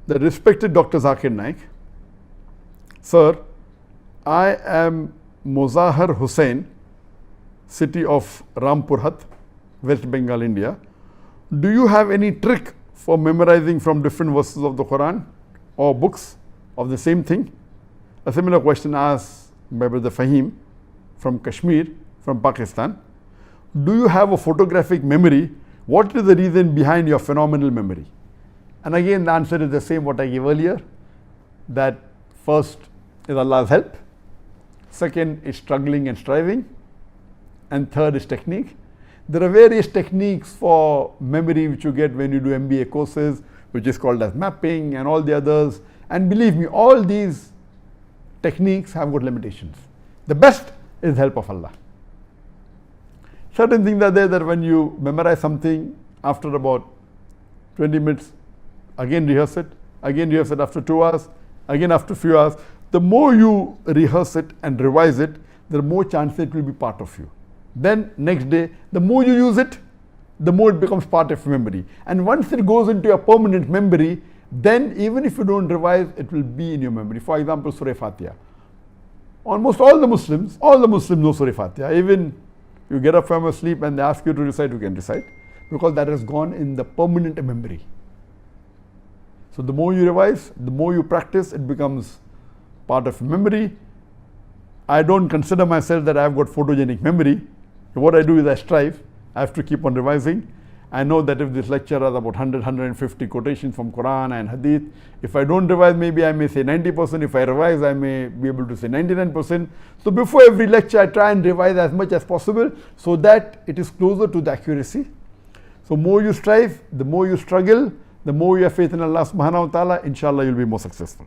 The respected Dr. Zakir Naik, Sir, I am Mozahar Hussain, city of Rampurhat, West Bengal, India. Do you have any trick for memorizing from different verses of the Quran or books of the same thing? A similar question asked by Brother Fahim from Kashmir, from Pakistan. Do you have a photographic memory? What is the reason behind your phenomenal memory? And again, the answer is the same what I gave earlier, that first is Allah's help, second is struggling and striving, and third is technique. There are various techniques for memory which you get when you do MBA courses, which is called as mapping and all the others. And believe me, all these techniques have got limitations. The best is help of Allah. Certain things are there that when you memorize something, after about 20 minutes, again rehearse it after 2 hours, again after a few hours. The more you rehearse it and revise it, the more chance it will be part of you. Then next day, the more you use it, the more it becomes part of memory. And once it goes into your permanent memory, then even if you don't revise, it will be in your memory. For example, Surah Fatiha. Almost all the Muslims know Surah Fatiha. Even you get up from your sleep and they ask you to recite, you can recite, because that has gone in the permanent memory. So the more you revise, the more you practice, it becomes part of memory. I don't consider myself that I have got photogenic memory. What I do is I strive. I have to keep on revising. I know that if this lecture has about 100, 150 quotations from Quran and Hadith, if I don't revise, maybe I may say 90%. If I revise, I may be able to say 99%. So before every lecture, I try and revise as much as possible so that it is closer to the accuracy. So more you strive, the more you struggle, the more you have faith in Allah subhanahu wa ta'ala, inshallah you'll be more successful.